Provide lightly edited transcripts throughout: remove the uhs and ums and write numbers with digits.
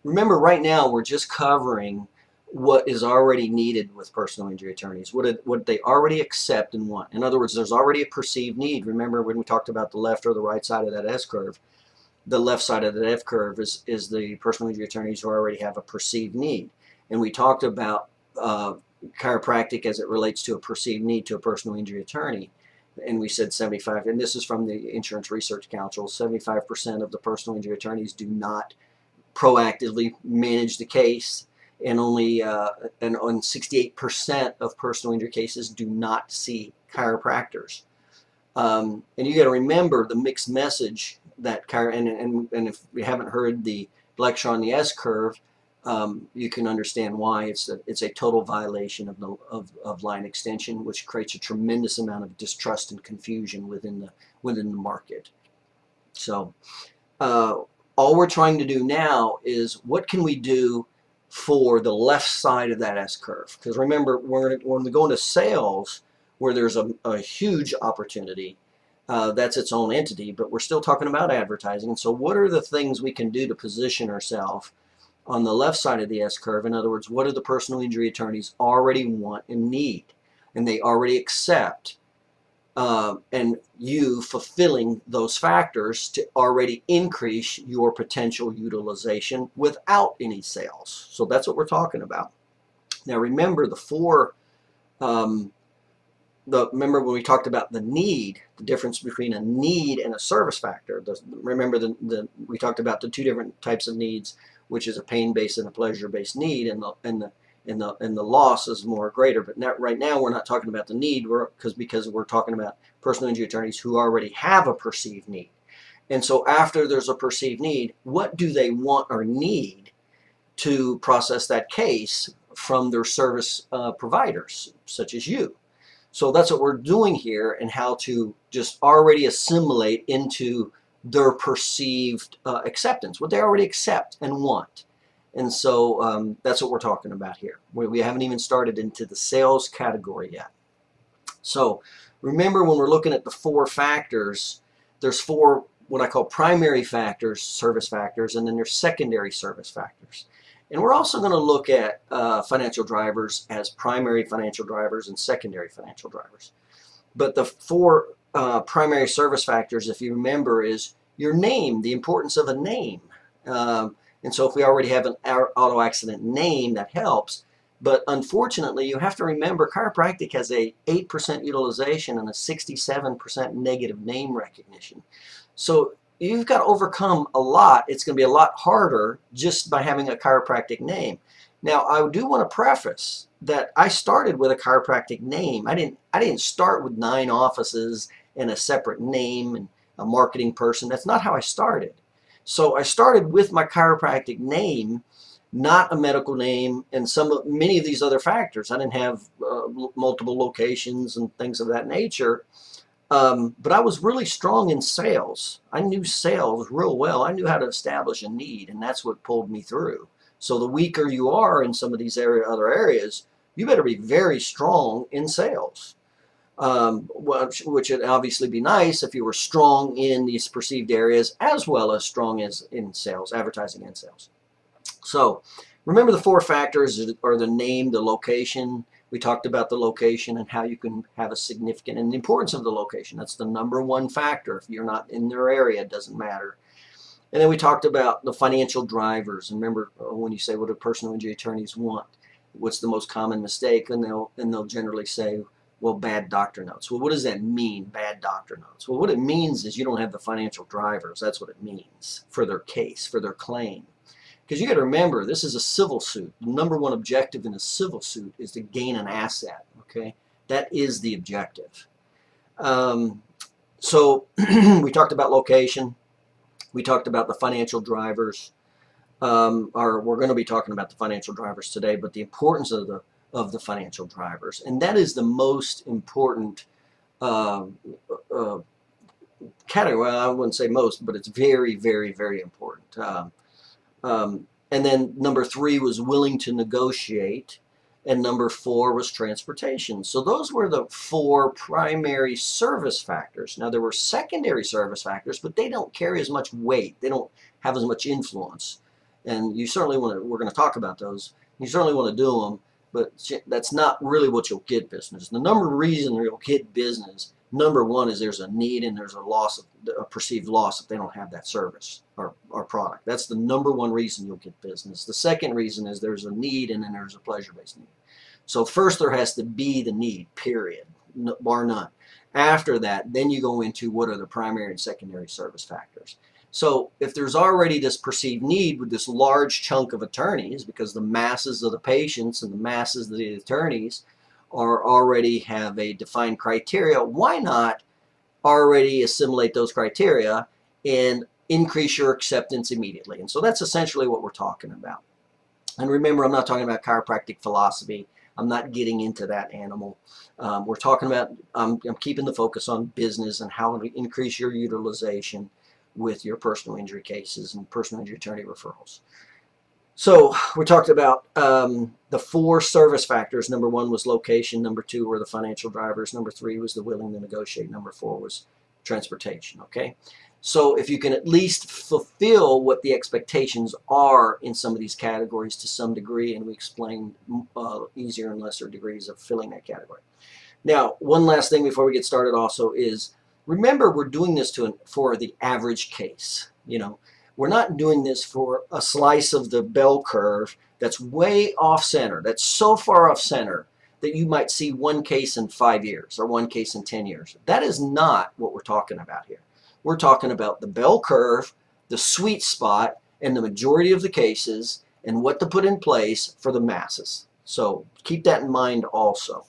remember, right now we're just covering what is already needed with personal injury attorneys, what they already accept and want. In other words, there's already a perceived need. Remember when we talked about the left or the right side of that S curve? The left side of the F curve is the personal injury attorneys who already have a perceived need. And we talked about chiropractic as it relates to a perceived need to a personal injury attorney. And we said 75, and this is from the Insurance Research Council, 75% of the personal injury attorneys do not proactively manage the case, and only and on 68% of personal injury cases do not see chiropractors. And you got to remember the mixed message that and if you haven't heard the lecture on the S curve, you can understand why it's a total violation of line extension, which creates a tremendous amount of distrust and confusion within the market. So all we're trying to do now is what can we do for the left side of that S curve? Because remember, when we go into sales, where there's a huge opportunity, that's its own entity, but we're still talking about advertising. And so what are the things we can do to position ourselves on the left side of the S curve? In other words, what do the personal injury attorneys already want and need, and they already accept, and you fulfilling those factors to already increase your potential utilization without any sales. So that's what we're talking about. Now remember the four, remember when we talked about the need, the difference between a need and a service factor. Remember we talked about the two different types of needs, which is a pain-based and a pleasure-based need, and the loss is more greater. But right now we're not talking about the need, because we're talking about personal injury attorneys who already have a perceived need. And so after there's a perceived need, what do they want or need to process that case from their service providers, such as you? So that's what we're doing here, and how to just already assimilate into their perceived acceptance, what they already accept and want. And so that's what we're talking about here. We haven't even started into the sales category yet. So remember, when we're looking at the four factors, there's four what I call primary factors, service factors, and then there's secondary service factors. And we're also going to look at financial drivers as primary financial drivers and secondary financial drivers. But the four primary service factors, if you remember, is your name, the importance of a name. And so if we already have an auto accident name, that helps. But unfortunately, you have to remember chiropractic has a 8% utilization and a 67% negative name recognition. So you've got to overcome a lot. It's going to be a lot harder just by having a chiropractic name. Now, I do want to preface that I started with a chiropractic name. I didn't start with 9 offices and a separate name and a marketing person. That's not how I started. So I started with my chiropractic name, not a medical name, and many of these other factors. I didn't have multiple locations and things of that nature. But I was really strong in sales. I knew sales real well. I knew how to establish a need, and that's what pulled me through. So the weaker you are in some of these other areas, you better be very strong in sales. Which would obviously be nice if you were strong in these perceived areas as well as strong as in sales, advertising and sales. So remember, the four factors are the name, the location. We talked about the location and how you can have a significant, and the importance of the location. That's the #1 factor. If you're not in their area, it doesn't matter. And then we talked about the financial drivers. And remember, when you say, what do personal injury attorneys want? What's the most common mistake? And they'll generally say, well, bad doctor notes. Well, what does that mean, bad doctor notes? Well, what it means is you don't have the financial drivers. That's what it means for their case, for their claim. Because you got to remember, this is a civil suit. The #1 objective in a civil suit is to gain an asset. Okay, that is the objective. So we talked about location. We talked about the financial drivers. Or we're going to be talking about the financial drivers today, but the importance of the financial drivers, and that is the most important category. Well, I wouldn't say most, but it's very, very, very important. And then #3 was willing to negotiate, and #4 was transportation. So those were the 4 primary service factors. Now, there were secondary service factors, but they don't carry as much weight. They don't have as much influence. and you certainly want to. We're going to talk about those. You certainly want to do them, but that's not really what you'll get business. The number of reasons you'll get business, number one, is there's a need and there's a perceived loss if they don't have that service or product. That's the number one reason you'll get business. The second reason is there's a need and then there's a pleasure-based need. So first there has to be the need, period, bar none. After that, then you go into what are the primary and secondary service factors. So if there's already this perceived need with this large chunk of attorneys, because the masses of the patients and the masses of the attorneys are already have a defined criteria, why not already assimilate those criteria and increase your acceptance immediately? And so that's essentially what we're talking about. And remember, I'm not talking about chiropractic philosophy. I'm not getting into that animal. We're talking about, I'm keeping the focus on business and how to increase your utilization with your personal injury cases and personal injury attorney referrals. So we talked about the 4 service factors. Number 1 was location. Number 2 were the financial drivers. Number 3 was the willing to negotiate. Number 4 was transportation. Okay. So if you can at least fulfill what the expectations are in some of these categories to some degree, and we explain easier and lesser degrees of filling that category. Now, one last thing before we get started also is, remember, we're doing this for the average case. You know, we're not doing this for a slice of the bell curve that's way off center, that's so far off center that you might see one case in 5 years or one case in 10 years. That is not what we're talking about here. We're talking about the bell curve, the sweet spot, and the majority of the cases, and what to put in place for the masses. So keep that in mind also.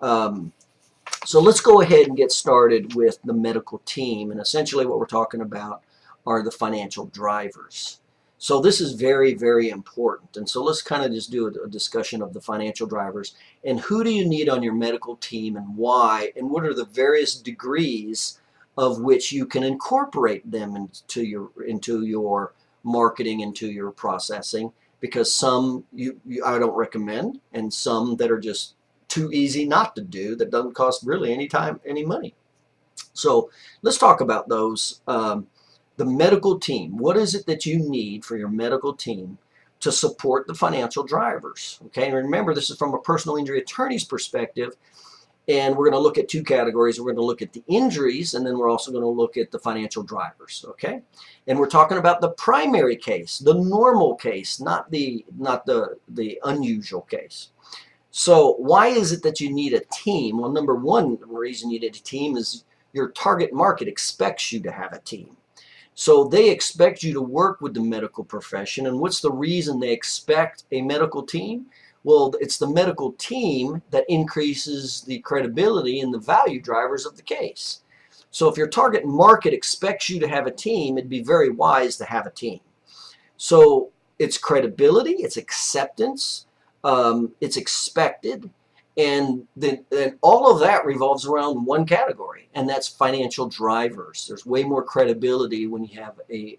So let's go ahead and get started with the medical team. And essentially what we're talking about are the financial drivers. So this is very, very important. And so let's kind of just do a discussion of the financial drivers. And who do you need on your medical team and why? And what are the various degrees of which you can incorporate them into your marketing, into your processing? Because some I don't recommend, and some that are just too easy not to do, that doesn't cost really any time, any money. So let's talk about those. The medical team. What is it that you need for your medical team to support the financial drivers? Okay, and remember, this is from a personal injury attorney's perspective, and we're going to look at 2 categories. We're going to look at the injuries, and then we're also going to look at the financial drivers. Okay, and we're talking about the primary case, the normal case, not the unusual case. So why is it that you need a team? Well, number one reason you need a team is your target market expects you to have a team. So they expect you to work with the medical profession. And what's the reason they expect a medical team? Well, it's the medical team that increases the credibility and the value drivers of the case. So if your target market expects you to have a team, it'd be very wise to have a team. So it's credibility, it's acceptance, it's expected, and then all of that revolves around one category, and that's financial drivers. There's way more credibility when you have a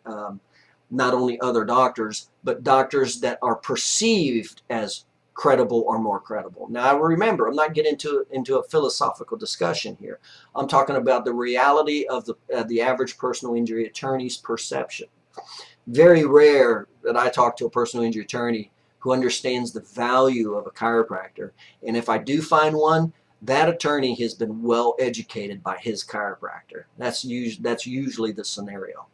not only other doctors, but doctors that are perceived as credible or more credible. Now remember, I'm not getting into a philosophical discussion here. I'm talking about the reality of the average personal injury attorney's perception. Very rare that I talk to a personal injury attorney who understands the value of a chiropractor. And if I do find one, that attorney has been well educated by his chiropractor. That's usually the scenario.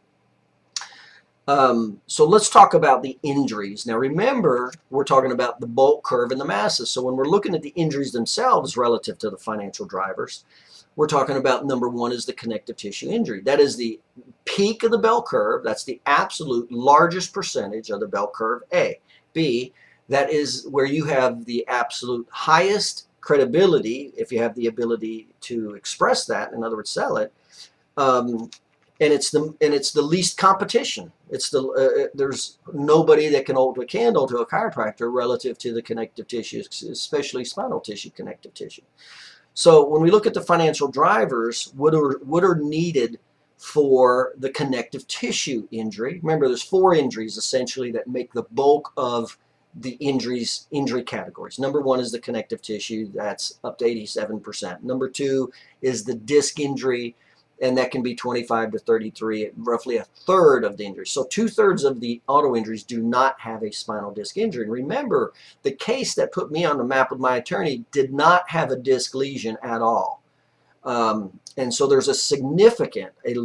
So let's talk about the injuries. Now remember, we're talking about the bulk curve and the masses. So when we're looking at the injuries themselves relative to the financial drivers, we're talking about number 1 is the connective tissue injury. That is the peak of the bell curve. That's the absolute largest percentage of the bell curve A. B, that is where you have the absolute highest credibility, if you have the ability to express that, in other words, sell it. And it's the least competition. It's there's nobody that can hold a candle to a chiropractor relative to the connective tissue, especially spinal tissue connective tissue. So when we look at the financial drivers, what are needed for the connective tissue injury? Remember, there's 4 injuries essentially that make the bulk of the injury categories. Number 1 is the connective tissue. That's up to 87%. Number 2 is the disc injury. and that can be 25 to 33, roughly a third of the injuries. So 2/3 of the auto injuries do not have a spinal disc injury. And remember, the case that put me on the map with my attorney did not have a disc lesion at all. And so there's a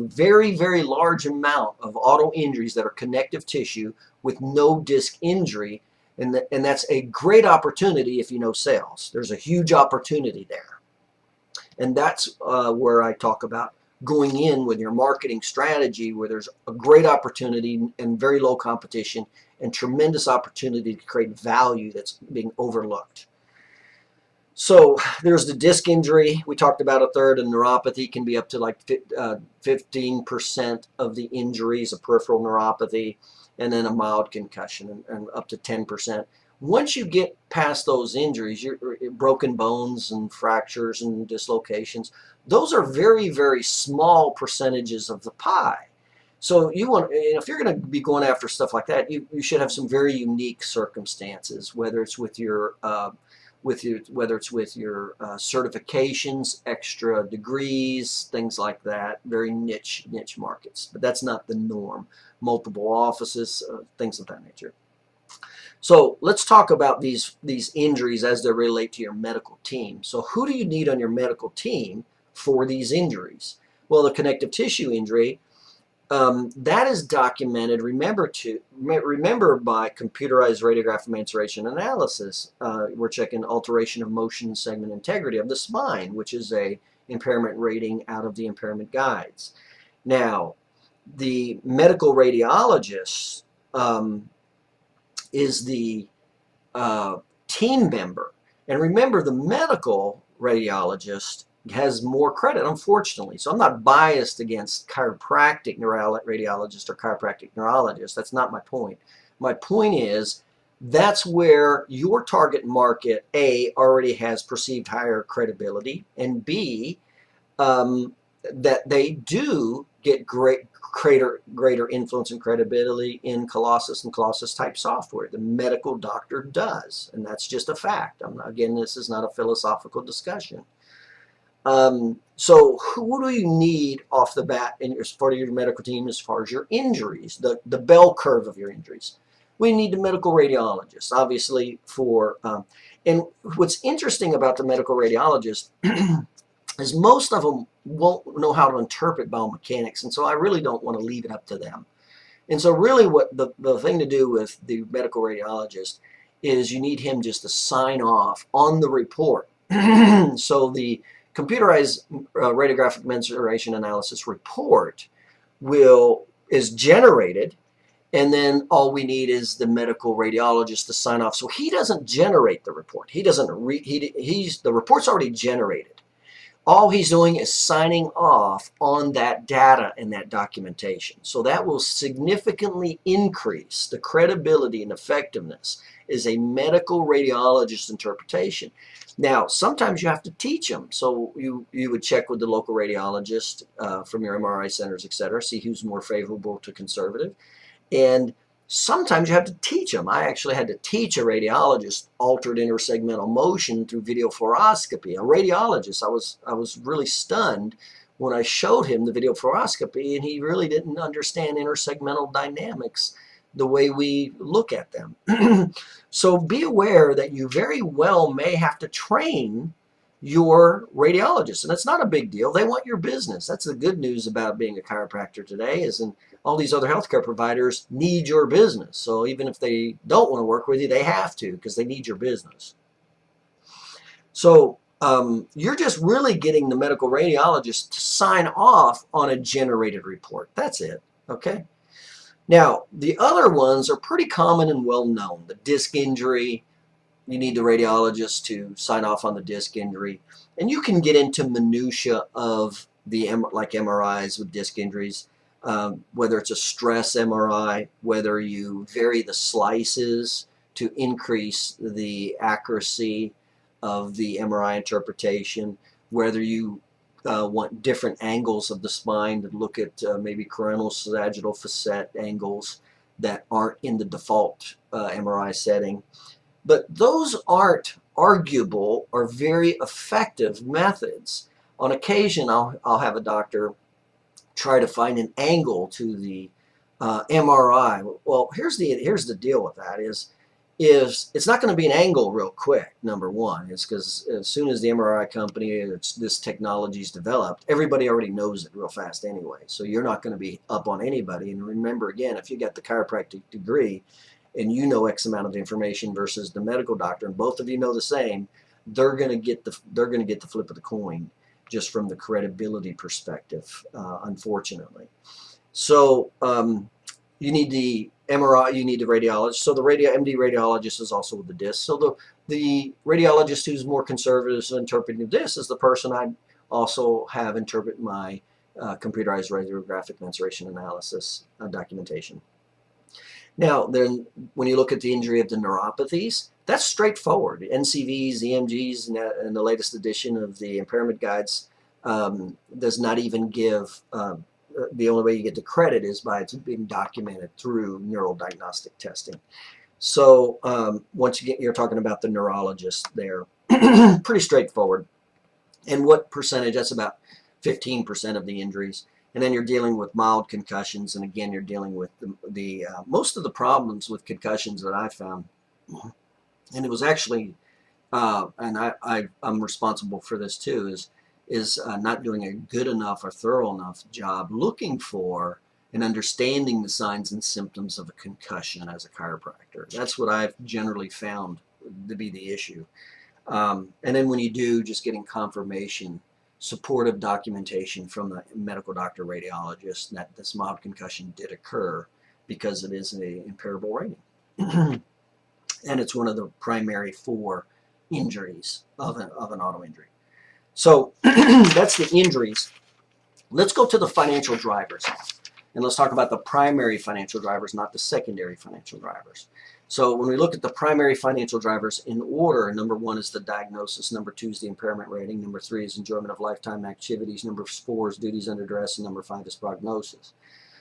very, very large amount of auto injuries that are connective tissue with no disc injury. And that's a great opportunity if you know sales. There's a huge opportunity there. And that's where I talk about going in with your marketing strategy, where there's a great opportunity and very low competition and tremendous opportunity to create value that's being overlooked. So there's the disc injury. We talked about a third, and neuropathy can be up to like 15% of the injuries, a peripheral neuropathy, and then a mild concussion, and up to 10%. Once you get past those injuries, your broken bones and fractures and dislocations, those are very, very small percentages of the pie. So if you're going to be going after stuff like that, you should have some very unique circumstances, whether it's with your certifications, extra degrees, things like that, very niche markets. But that's not the norm. Multiple offices, things of that nature. So let's talk about these injuries as they relate to your medical team. So who do you need on your medical team for these injuries? Well, the connective tissue injury, that is documented, remember by computerized radiograph emancipation analysis. We're checking alteration of motion and segment integrity of the spine, which is a impairment rating out of the impairment guides. Now, the medical radiologist is the team member. And remember, the medical radiologist has more credit, unfortunately. So I'm not biased against chiropractic radiologists or chiropractic neurologists. That's not my point. My point is that's where your target market, A, already has perceived higher credibility, and B, that they do get greater influence and credibility in Colossus and Colossus type software. The medical doctor does, and that's just a fact. Again, this is not a philosophical discussion. So who do you need off the bat as part of your medical team as far as your injuries, the bell curve of your injuries? We need the medical radiologist, obviously, and what's interesting about the medical radiologist is most of them won't know how to interpret biomechanics, and so I really don't want to leave it up to them. And so really what the thing to do with the medical radiologist is you need him just to sign off on the report. So the computerized radiographic mensuration analysis report is generated, and then all we need is the medical radiologist to sign off. So he doesn't generate the report. The report's already generated. All he's doing is signing off on that data and that documentation. So that will significantly increase the credibility and effectiveness as a medical radiologist interpretation. Now, sometimes you have to teach them. So you would check with the local radiologist from your MRI centers, et cetera, see who's more favorable to conservative. And sometimes you have to teach them. I actually had to teach a radiologist altered intersegmental motion through video fluoroscopy. A radiologist, I was really stunned when I showed him the video fluoroscopy, and he really didn't understand intersegmental dynamics the way we look at them. So be aware that you very well may have to train your radiologist, and it's not a big deal. They want your business. That's the good news about being a chiropractor today, is all these other healthcare providers need your business. So even if they don't want to work with you, they have to, because they need your business. So you're just really getting the medical radiologist to sign off on a generated report. That's it, okay? Now, the other ones are pretty common and well known. The disc injury, you need the radiologist to sign off on the disc injury. And you can get into minutia of like MRIs with disc injuries, whether it's a stress MRI, whether you vary the slices to increase the accuracy of the MRI interpretation, whether you want different angles of the spine to look at maybe coronal sagittal facet angles that aren't in the default MRI setting. But those aren't arguable or very effective methods. On occasion, I'll have a doctor try to find an angle to the MRI. Well, here's the deal with that is it's not going to be an angle real quick. Number one is because as soon as the MRI company this technology is developed, everybody already knows it real fast anyway. So you're not going to be up on anybody. And remember, again, if you got the chiropractic degree and you know X amount of information versus the medical doctor, and both of you know the same, they're going to get the flip of the coin just from the credibility perspective, unfortunately. So you need the MRI, you need the radiologist. So the MD radiologist is also with the disc. So the radiologist who's more conservative in interpreting the disc is the person I also have interpret my computerized radiographic mensuration analysis documentation. Now, then, when you look at the injury of the neuropathies, that's straightforward. NCVs, EMGs, and the latest edition of the impairment guides does not even give the only way you get the credit is by it's being documented through neural diagnostic testing. So once you're talking about the neurologist there, pretty straightforward. And what percentage? That's about 15% of the injuries. And then you're dealing with mild concussions, and again, you're dealing with the most of the problems with concussions that I found. And it was actually, and I'm responsible for this too, is not doing a good enough or thorough enough job looking for and understanding the signs and symptoms of a concussion as a chiropractor. That's what I've generally found to be the issue. And then when you do, just getting confirmation, supportive documentation from the medical doctor radiologist that this mild concussion did occur because it is an impairable rating. And it's one of the primary 4 injuries of an auto injury. So that's the injuries. Let's go to the financial drivers. And let's talk about the primary financial drivers, not the secondary financial drivers. So when we look at the primary financial drivers in order, number 1 is the diagnosis, number 2 is the impairment rating, number 3 is enjoyment of lifetime activities, number 4 is duties under duress, and number 5 is prognosis.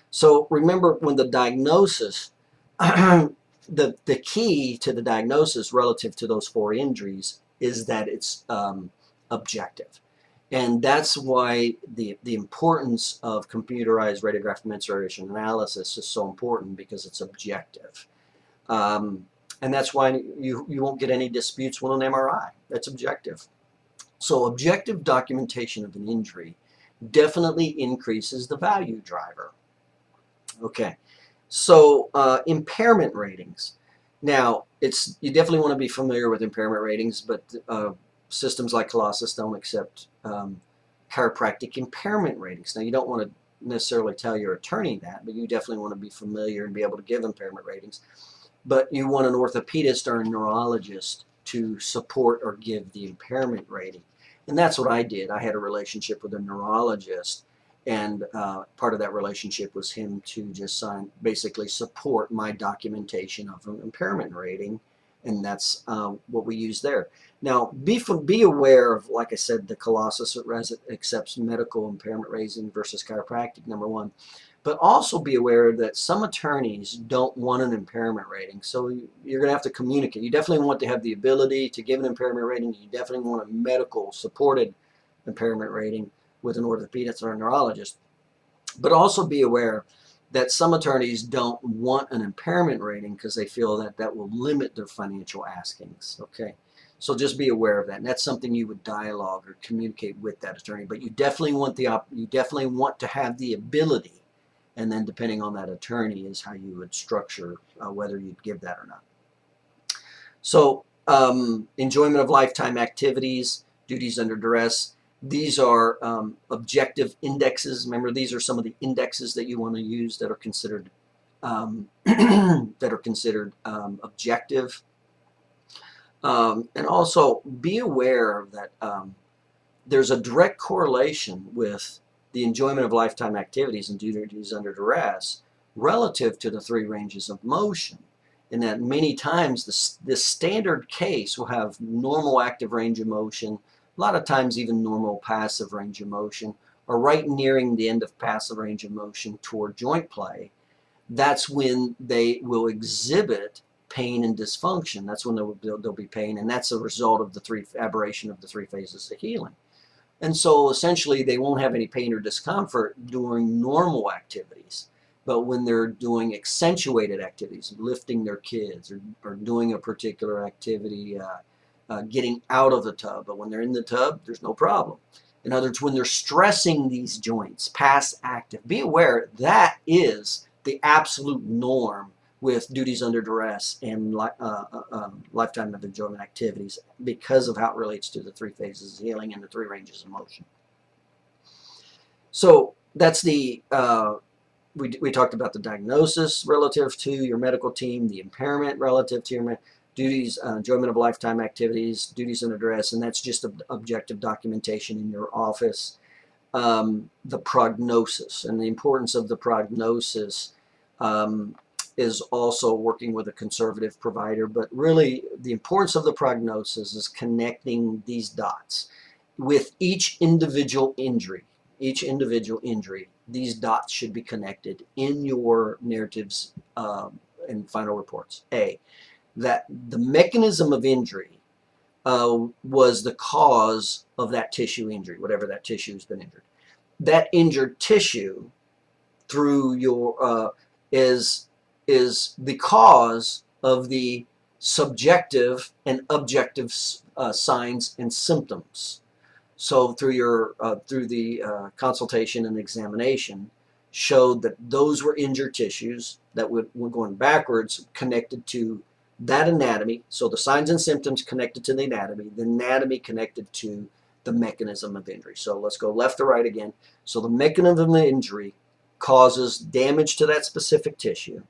So remember, when the diagnosis, the key to the diagnosis relative to those 4 injuries is that it's objective. And that's why the importance of computerized radiographic mensuration analysis is so important, because it's objective. And that's why you won't get any disputes with an MRI. That's objective. So objective documentation of an injury definitely increases the value driver. Okay, so impairment ratings. Now, you definitely want to be familiar with impairment ratings, but systems like Colossus don't accept chiropractic impairment ratings. Now, you don't want to necessarily tell your attorney that, but you definitely want to be familiar and be able to give impairment ratings. But you want an orthopedist or a neurologist to support or give the impairment rating. And that's what I did. I had a relationship with a neurologist, and part of that relationship was him to just basically support my documentation of an impairment rating, and that's what we use there. Now, be aware of, like I said, the Colossus accepts medical impairment rating versus chiropractic, number 1. But also be aware that some attorneys don't want an impairment rating. So you're going to have to communicate. You definitely want to have the ability to give an impairment rating. You definitely want a medical supported impairment rating with an orthopedist or a neurologist. But also be aware that some attorneys don't want an impairment rating because they feel that that will limit their financial askings. Okay, so just be aware of that. And that's something you would dialogue or communicate with that attorney. But you definitely want to have the ability. And then depending on that attorney is how you would structure whether you'd give that or not. So enjoyment of lifetime activities, duties under duress. These are objective indexes. Remember, these are some of the indexes that you want to use that are considered objective. And also be aware that there's a direct correlation with the enjoyment of lifetime activities and duties under duress relative to the 3 ranges of motion. In that many times the standard case will have normal active range of motion, a lot of times even normal passive range of motion, or right nearing the end of passive range of motion toward joint play. That's when they will exhibit pain and dysfunction. That's when there'll be pain, and that's a result of the aberration of the 3 phases of healing. And so essentially they won't have any pain or discomfort during normal activities. But when they're doing accentuated activities, lifting their kids or doing a particular activity, getting out of the tub, but when they're in the tub, there's no problem. In other words, when they're stressing these joints, past active, be aware that is the absolute norm with duties under duress and lifetime of enjoyment activities because of how it relates to the 3 phases of healing and the 3 ranges of motion. So that's the, we talked about the diagnosis relative to your medical team, the impairment relative to your duties, enjoyment of lifetime activities, duties under duress, and that's just objective documentation in your office. The prognosis and the importance of the prognosis is also working with a conservative provider, but really the importance of the prognosis is connecting these dots. With each individual injury, these dots should be connected in your narratives and final reports. A, that the mechanism of injury was the cause of that tissue injury, whatever that tissue has been injured. That injured tissue through your is the cause of the subjective and objective signs and symptoms. So through your through the consultation and examination showed that those were injured tissues that were going backwards connected to that anatomy. So the signs and symptoms connected to the anatomy connected to the mechanism of injury. So let's go left to right again. So the mechanism of injury causes damage to that specific tissue.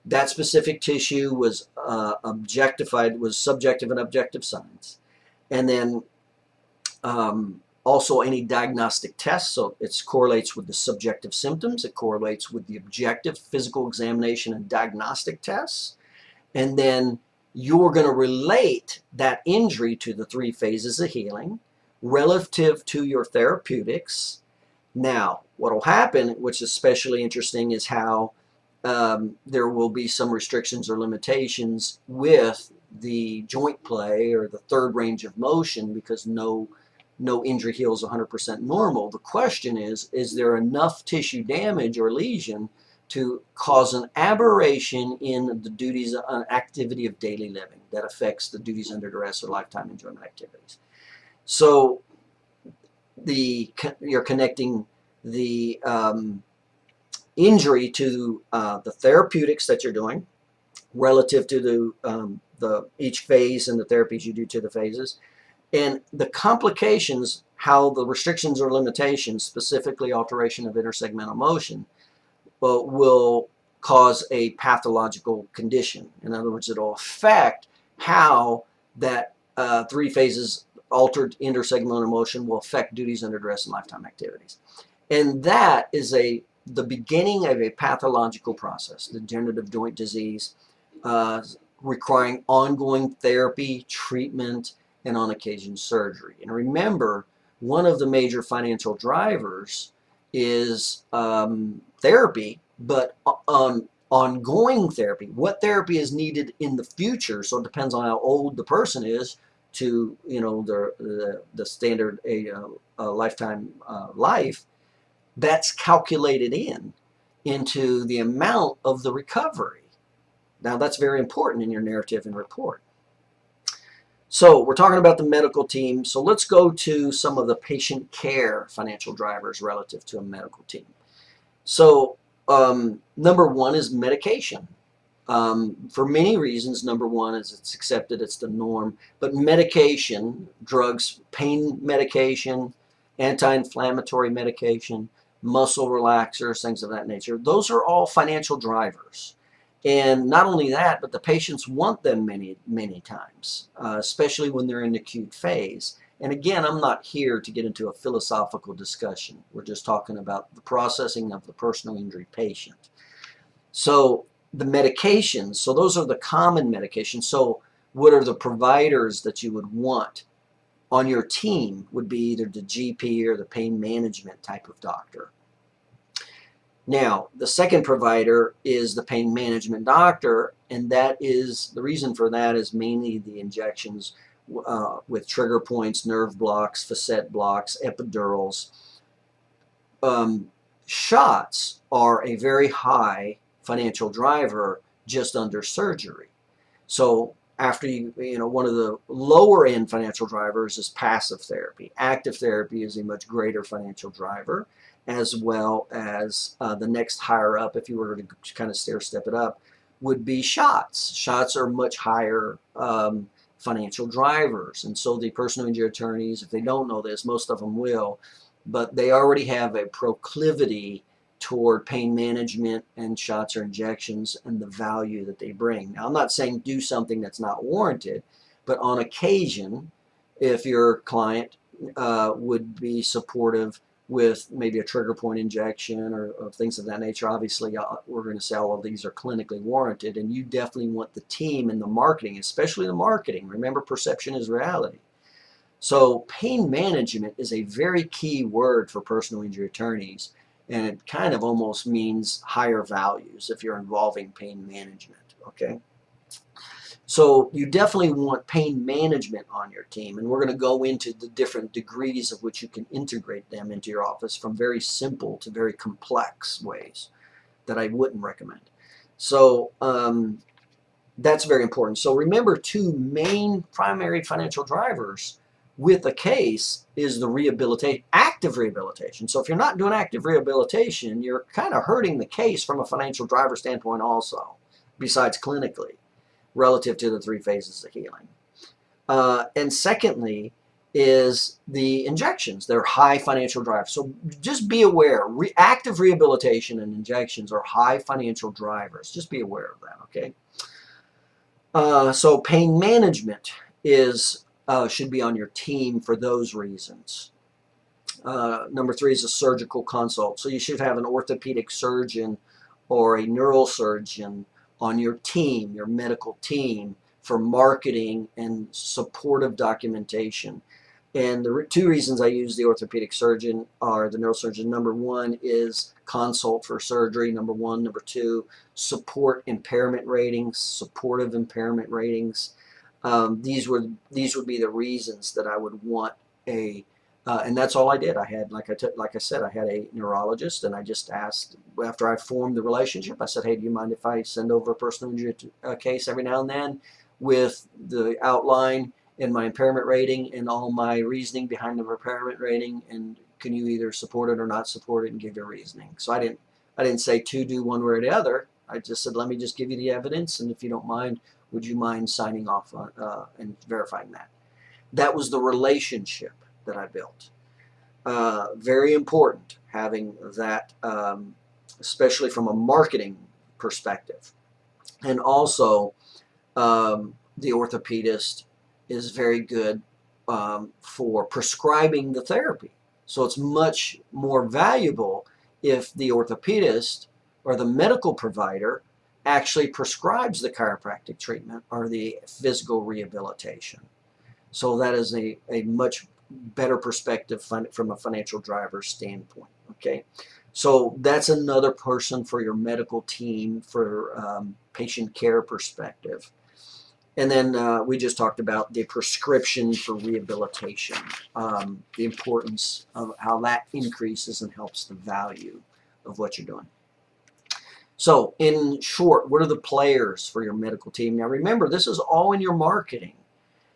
That specific tissue was objectified, was subjective and objective signs. And then also any diagnostic tests, so it correlates with the subjective symptoms, it correlates with the objective physical examination and diagnostic tests. And then you're going to relate that injury to the 3 phases of healing relative to your therapeutics. Now, what will happen, which is especially interesting, is how there will be some restrictions or limitations with the joint play or the 3rd range of motion because no injury heals 100% normal. The question is there enough tissue damage or lesion to cause an aberration in the duties and activity of daily living that affects the duties under duress or lifetime enjoyment activities? So you're connecting the injury to the therapeutics that you're doing relative to each phase and the therapies you do to the phases, and the complications, how the restrictions or limitations, specifically alteration of intersegmental motion, will cause a pathological condition. In other words, it'll affect how that 3 phases altered intersegmental motion will affect duties under duress and lifetime activities. And that is the beginning of a pathological process, degenerative joint disease, requiring ongoing therapy, treatment, and on occasion surgery. And remember, one of the major financial drivers is therapy, but ongoing therapy. What therapy is needed in the future, so it depends on how old the person is to the standard lifetime life. That's calculated into the amount of the recovery. Now that's very important in your narrative and report. So we're talking about the medical team. So let's go to some of the patient care financial drivers relative to a medical team. So number 1 is medication. For many reasons, number 1 is it's accepted, it's the norm. But medication, drugs, pain medication, anti-inflammatory medication, muscle relaxers, things of that nature, those are all financial drivers. And not only that, but the patients want them many, many times, especially when they're in the acute phase. And again, I'm not here to get into a philosophical discussion. We're just talking about the processing of the personal injury patient. So the medications, so those are the common medications. So what are the providers that you would want on your team would be either the GP or the pain management type of doctor. Now, the second provider is the pain management doctor, and that is, the reason for that is mainly the injections with trigger points, nerve blocks, facet blocks, epidurals. Shots are a very high financial driver just under surgery. So after one of the lower end financial drivers is passive therapy. Active therapy is a much greater financial driver, as well as the next higher up, if you were to kind of stair step it up, would be shots. Shots are much higher financial drivers. And so the personal injury attorneys, if they don't know this, most of them will, but they already have a proclivity toward pain management and shots or injections and the value that they bring. Now, I'm not saying do something that's not warranted, but on occasion, if your client would be supportive with maybe a trigger point injection or things of that nature, obviously we're going to say all of these are clinically warranted, and you definitely want the team and the marketing, especially the marketing. Remember, perception is reality. So pain management is a very key word for personal injury attorneys, and it kind of almost means higher values if you're involving pain management, okay? So you definitely want pain management on your team, and we're going to go into the different degrees of which you can integrate them into your office, from very simple to very complex ways that I wouldn't recommend. So that's very important. So remember, two main primary financial drivers with a case is the active rehabilitation. So if you're not doing active rehabilitation, you're kind of hurting the case from a financial driver standpoint also, besides clinically, relative to the three phases of healing. And secondly is the injections. They're high financial drivers. So just be aware, active rehabilitation and injections are high financial drivers. Just be aware of that, okay? So pain management should be on your team for those reasons. Number three is a surgical consult. So you should have an orthopedic surgeon or a neurosurgeon on your team, your medical team, for marketing and supportive documentation. And the two reasons I use the orthopedic surgeon or the neurosurgeon: number one is consult for surgery, number one. Number two, support impairment ratings, supportive impairment ratings. These would be the reasons that I would want and that's all I did. I had, like I said, I had a neurologist, and I just asked, after I formed the relationship, I said, hey, do you mind if I send over a personal injury case every now and then with the outline and my impairment rating and all my reasoning behind the impairment rating, and can you either support it or not support it and give your reasoning? So I didn't say to do one way or the other. I just said, let me just give you the evidence, and if you don't mind, would you mind signing off on and verifying that? That was the relationship that I built. Very important having that, especially from a marketing perspective. And also, the orthopedist is very good for prescribing the therapy. So it's much more valuable if the orthopedist or the medical provider actually prescribes the chiropractic treatment or the physical rehabilitation. So that is a much better perspective from a financial driver standpoint, okay? So that's another person for your medical team for patient care perspective. And then we just talked about the prescription for rehabilitation, the importance of how that increases and helps the value of what you're doing. So in short, what are the players for your medical team? Now remember, this is all in your marketing.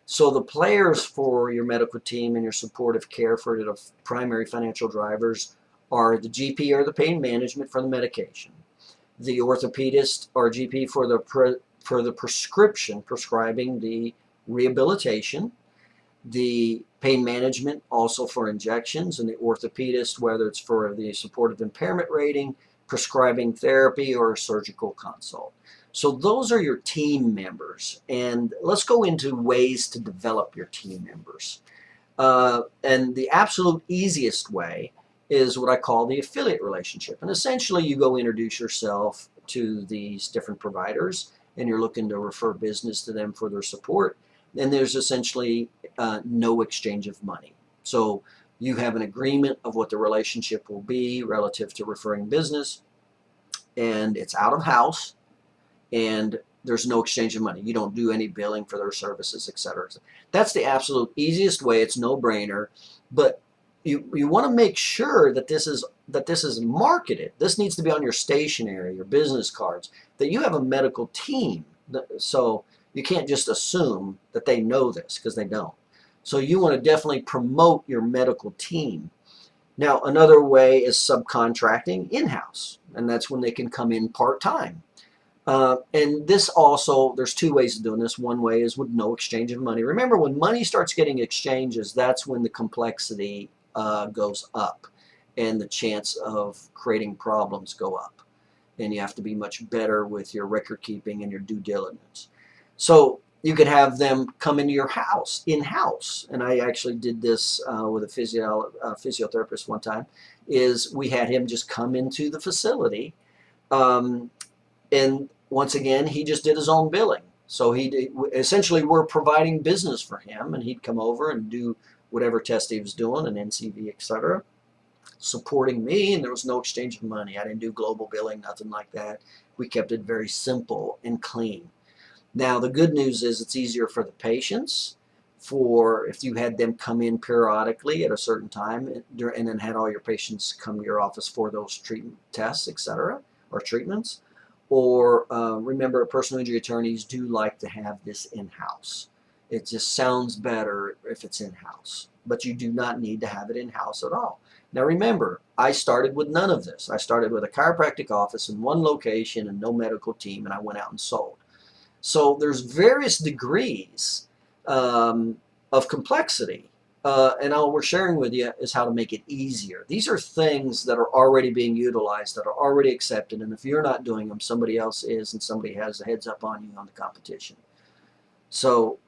So the players for your medical team and your supportive care for the primary financial drivers are the GP or the pain management for the medication, the orthopedist or GP for the prescription, prescribing the rehabilitation, the pain management also for injections, and the orthopedist, whether it's for the supportive impairment rating, prescribing therapy, or a surgical consult. So those are your team members, and let's go into ways to develop your team members. And the absolute easiest way is what I call the affiliate relationship. And essentially you go introduce yourself to these different providers, and you're looking to refer business to them for their support. And there's essentially no exchange of money. So you have an agreement of what the relationship will be relative to referring business, and it's out of house. And there's no exchange of money. You don't do any billing for their services, etc. That's the absolute easiest way. It's no brainer, but you want to make sure that this is marketed. This needs to be on your stationery, your business cards, that you have a medical team. So you can't just assume that they know this, because they don't. So you want to definitely promote your medical team. Now, another way is subcontracting in-house, and that's when they can come in part-time. And this also, there's two ways of doing this. One way is with no exchange of money. Remember, when money starts getting exchanges, that's when the complexity goes up and the chance of creating problems go up. And you have to be much better with your record keeping and your due diligence. So you could have them come into your house, in-house. And I actually did this with a physiotherapist one time, is we had him just come into the facility. And once again, he just did his own billing. So essentially, we're providing business for him, and he'd come over and do whatever test he was doing, an NCV, etc., supporting me, and there was no exchange of money. I didn't do global billing, nothing like that. We kept it very simple and clean. Now, the good news is it's easier for the patients, for if you had them come in periodically at a certain time, and then had all your patients come to your office for those treatment tests, etc., or treatments. Or remember, personal injury attorneys do like to have this in-house. It just sounds better if it's in-house, but you do not need to have it in-house at all. Now remember, I started with none of this. I started with a chiropractic office in one location and no medical team, and I went out and sold. So there's various degrees of complexity. And all we're sharing with you is how to make it easier. These are things that are already being utilized, that are already accepted, and if you're not doing them, somebody else is, and somebody has a heads up on you on the competition. So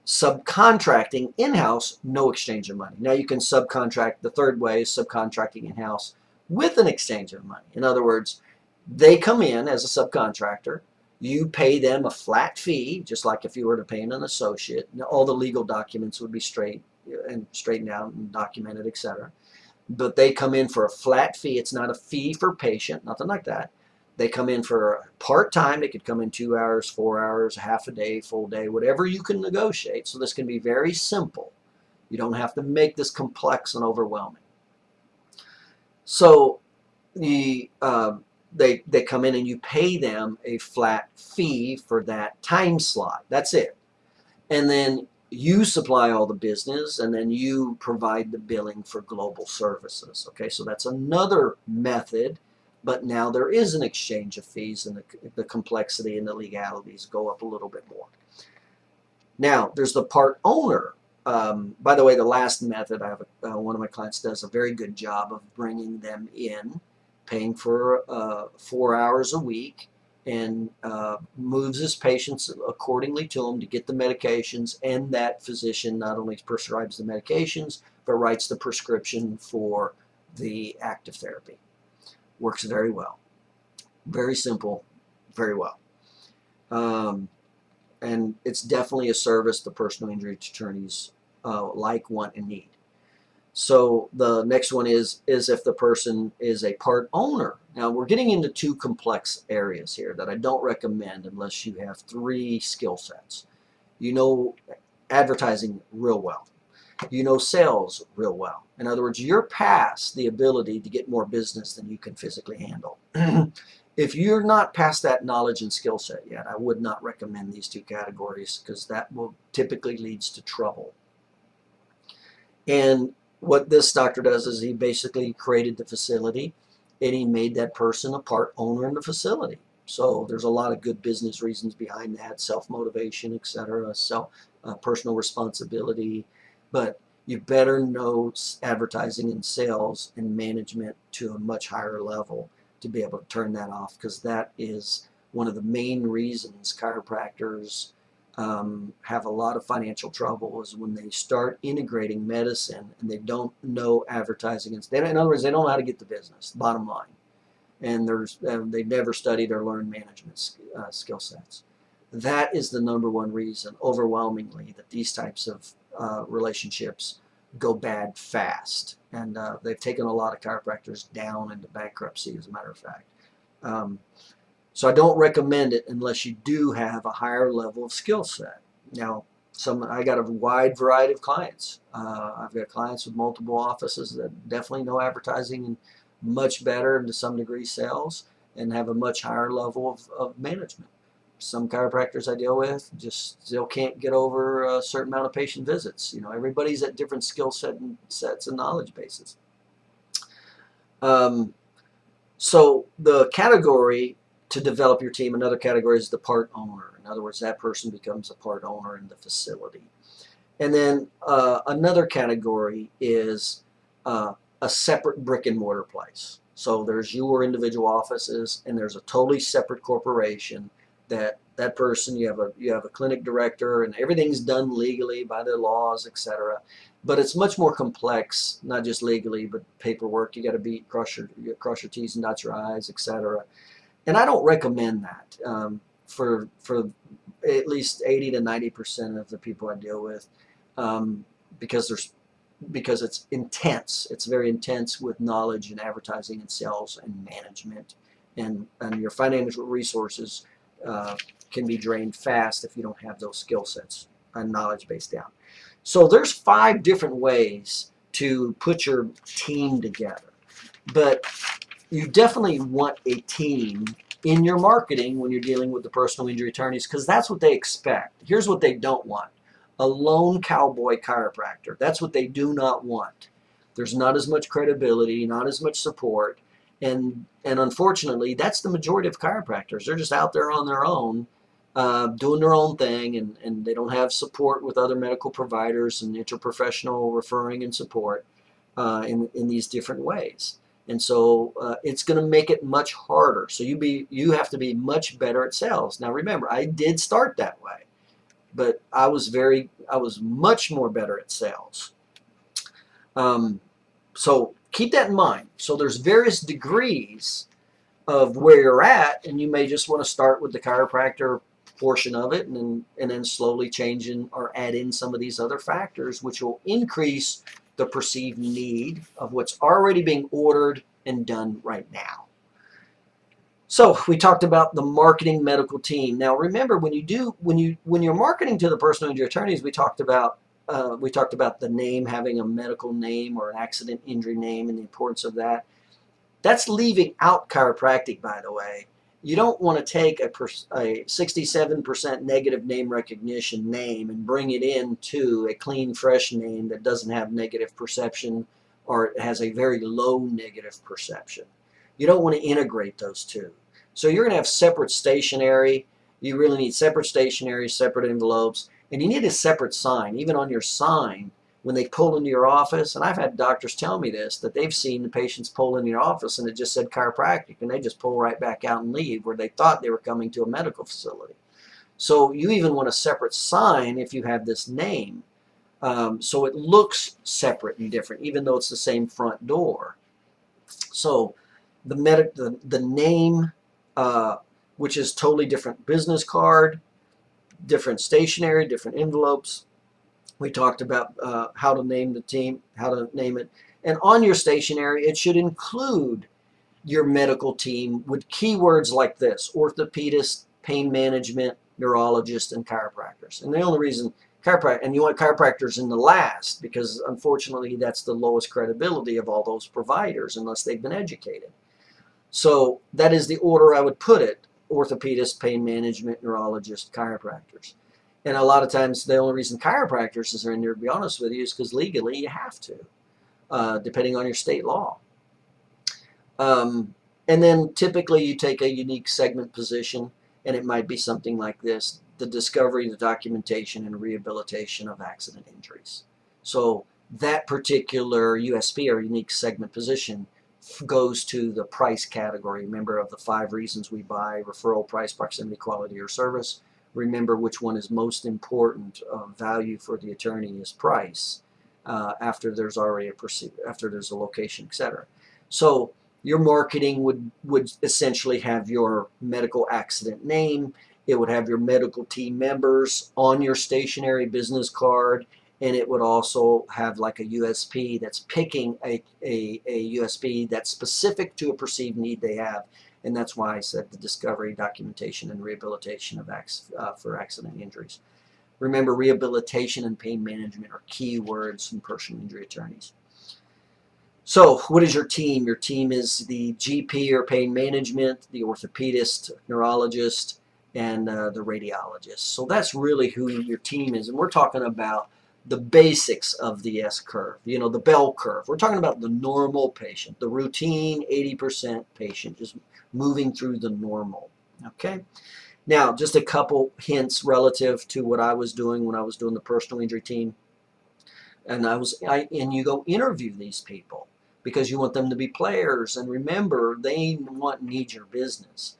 subcontracting in-house, no exchange of money. Now you can subcontract. The third way is subcontracting in-house with an exchange of money. In other words, they come in as a subcontractor. You pay them a flat fee, just like if you were to pay an associate. All the legal documents would be straightened out and documented, etc. But they come in for a flat fee. It's not a fee for patient, nothing like that. They come in for part-time. They could come in 2 hours, 4 hours, half a day, full day, whatever you can negotiate. So this can be very simple. You don't have to make this complex and overwhelming. So they come in and you pay them a flat fee for that time slot. That's it. And then you supply all the business, and then you provide the billing for global services. Okay, so that's another method, but now there is an exchange of fees, and the complexity and the legalities go up a little bit more. Now, there's the part owner. By the way, the last method, I have one of my clients does a very good job of bringing them in, paying for 4 hours a week, and moves his patients accordingly to them to get the medications, and that physician not only prescribes the medications, but writes the prescription for the active therapy. Works very well. Very simple, very well. And it's definitely a service the personal injury attorneys like, want, and need. So the next one is if the person is a part owner. Now we're getting into two complex areas here that I don't recommend unless you have 3 skill sets. You know advertising real well. You know sales real well. In other words, you're past the ability to get more business than you can physically handle. If you're not past that knowledge and skill set yet, I would not recommend these 2 categories, because that will typically leads to trouble. And what this doctor does is he basically created the facility, and he made that person a part owner in the facility. So there's a lot of good business reasons behind that, self-motivation, etc., personal responsibility. But you better know advertising and sales and management to a much higher level to be able to turn that off, because that is one of the main reasons chiropractors have a lot of financial trouble, is when they start integrating medicine and they don't know advertising. In other words, they don't know how to get the business, bottom line. And they've never studied or learned management skill sets. That is the #1 reason, overwhelmingly, that these types of relationships go bad fast. And they've taken a lot of chiropractors down into bankruptcy, as a matter of fact. So I don't recommend it unless you do have a higher level of skill set. Now, I got a wide variety of clients. I've got clients with multiple offices that definitely know advertising and much better, and to some degree sales, and have a much higher level of management. Some chiropractors I deal with just still can't get over a certain amount of patient visits. Everybody's at different skill sets and knowledge bases. Um, so the category to develop your team, another category is the part owner. In other words, that person becomes a part owner in the facility. And then another category is a separate brick and mortar place. So there's your individual offices, and there's a totally separate corporation that person, you have a clinic director, and everything's done legally by the laws, etc. But it's much more complex, not just legally, but paperwork. You got to cross your T's and dot your I's, etc. And I don't recommend that for at least 80 to 90% of the people I deal with, because it's intense. It's very intense with knowledge and advertising and sales and management, and your financial resources can be drained fast if you don't have those skill sets and knowledge base down. So there's 5 different ways to put your team together, but you definitely want a team in your marketing when you're dealing with the personal injury attorneys, because that's what they expect. Here's what they don't want: a lone cowboy chiropractor. That's what they do not want. There's not as much credibility, not as much support, and unfortunately, that's the majority of chiropractors. They're just out there on their own, doing their own thing, and they don't have support with other medical providers and interprofessional referring and support in these different ways. And so it's going to make it much harder. So you have to be much better at sales. Now remember, I did start that way, but I was much more better at sales. So keep that in mind. So there's various degrees of where you're at, and you may just want to start with the chiropractor portion of it, and then slowly change in or add in some of these other factors, which will increase the perceived need of what's already being ordered and done right now. So we talked about the marketing medical team. Now remember, when you're marketing to the personal injury attorneys, we talked about the name, having a medical name or an accident injury name, and the importance of that. That's leaving out chiropractic, by the way. You don't want to take a 67% negative name recognition name and bring it into a clean, fresh name that doesn't have negative perception, or it has a very low negative perception. You don't want to integrate those two. So you're going to have separate stationery. You really need separate stationery, separate envelopes, and you need a separate sign. Even on your sign, when they pull into your office, and I've had doctors tell me this, that they've seen the patients pull in your office and it just said chiropractic, and they just pull right back out and leave, where they thought they were coming to a medical facility. So you even want a separate sign if you have this name, so it looks separate and different, even though it's the same front door. So the name, which is totally different business card, different stationery, different envelopes. We talked about how to name the team, how to name it. And on your stationery, it should include your medical team with keywords like this: orthopedist, pain management, neurologist, and chiropractors. And the only reason and you want chiropractors in the last, because unfortunately that's the lowest credibility of all those providers unless they've been educated. So that is the order I would put it: orthopedist, pain management, neurologist, chiropractors. And a lot of times the only reason chiropractors are in there, to be honest with you, is because legally you have to, depending on your state law. And then typically you take a unique segment position, and it might be something like this: the discovery, the documentation, and rehabilitation of accident injuries. So that particular USP, or unique segment position, goes to the price category. Remember, of the 5 reasons we buy: referral, price, proximity, quality, or service. Remember which one is most important value for the attorney is price, after there's already after there's a location, etc. So your marketing would essentially have your medical accident name. It would have your medical team members on your stationary business card, and it would also have like a USP that's picking a USP that's specific to a perceived need they have. And that's why I said the discovery, documentation, and rehabilitation of for accident injuries. Remember, rehabilitation and pain management are key words in personal injury attorneys. So what is your team? Your team is the GP or pain management, the orthopedist, neurologist, and the radiologist. So that's really who your team is. And we're talking about the basics of the S-curve, you know, the bell curve. We're talking about the normal patient, the routine 80% patient, just moving through the normal, okay? Now, just a couple hints relative to what I was doing when I was doing the personal injury team. And you go interview these people because you want them to be players. And remember, they need your business.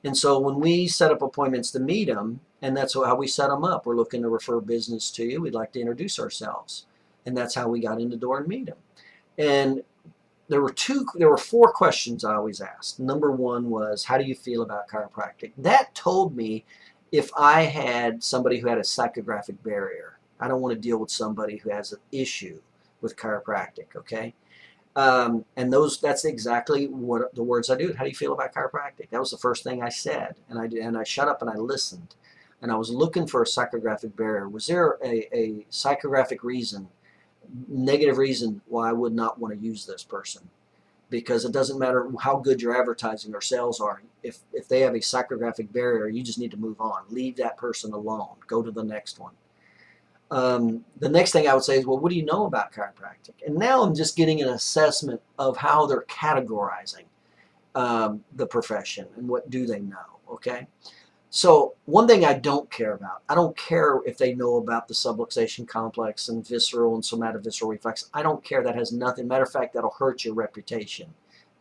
And so when we set up appointments to meet them, and that's how we set them up, we're looking to refer business to you. We'd like to introduce ourselves. And that's how we got in the door and meet them. And there were four questions I always asked. Number one was, how do you feel about chiropractic? That told me if I had somebody who had a psychographic barrier. I don't want to deal with somebody who has an issue with chiropractic, okay? And that's exactly what the words I do. How do you feel about chiropractic? That was the first thing I said. And I shut up and I listened. And I was looking for a psychographic barrier. Was there a psychographic reason, negative reason why I would not want to use this person? Because it doesn't matter how good your advertising or sales are. If they have a psychographic barrier, you just need to move on. Leave that person alone. Go to the next one. The next thing I would say is, well, what do you know about chiropractic? And now I'm just getting an assessment of how they're categorizing the profession and what do they know, okay? So one thing I don't care about, I don't care if they know about the subluxation complex and visceral and somatovisceral reflex. I don't care. That has nothing. Matter of fact, that'll hurt your reputation.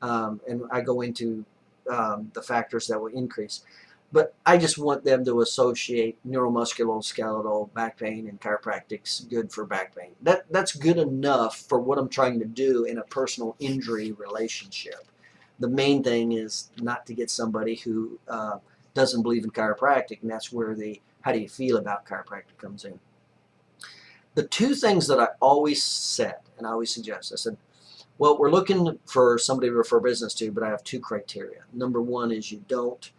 And I go into the factors that will increase. But I just want them to associate neuromusculoskeletal back pain and chiropractic's good for back pain. That's good enough for what I'm trying to do in a personal injury relationship. The main thing is not to get somebody who doesn't believe in chiropractic, and that's where the how do you feel about chiropractic comes in. The two things that I always said, and I always suggest, I said, well, we're looking for somebody to refer business to, but I have two criteria. Number one is you don't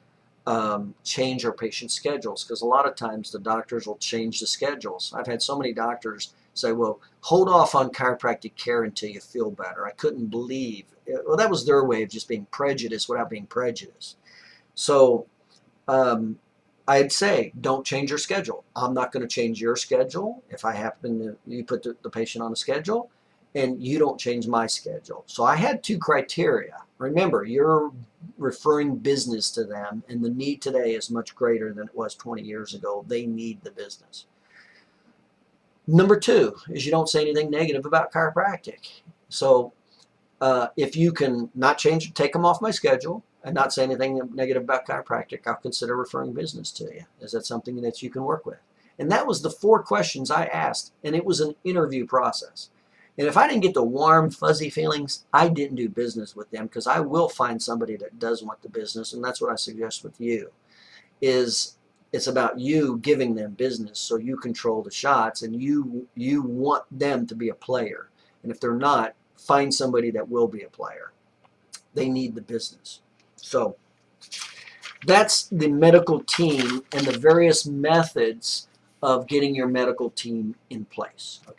change our patient schedules, because a lot of times the doctors will change the schedules. I've had so many doctors say, well, hold off on chiropractic care until you feel better. I couldn't believe. Well, that was their way of just being prejudiced without being prejudiced. So I'd say, don't change your schedule. I'm not going to change your schedule if I happen to, you put the patient on a schedule, and you don't change my schedule. So I had two criteria. Remember, you're referring business to them, and the need today is much greater than it was 20 years ago. They need the business. Number two is you don't say anything negative about chiropractic. So if you can not change, take them off my schedule and not say anything negative about chiropractic, I'll consider referring business to you. Is that something that you can work with? And that was the four questions I asked, and it was an interview process. And if I didn't get the warm, fuzzy feelings, I didn't do business with them, because I will find somebody that does want the business, and that's what I suggest with you, is it's about you giving them business so you control the shots, and you want them to be a player. And if they're not, find somebody that will be a player. They need the business. So that's the medical team and the various methods of getting your medical team in place. Okay.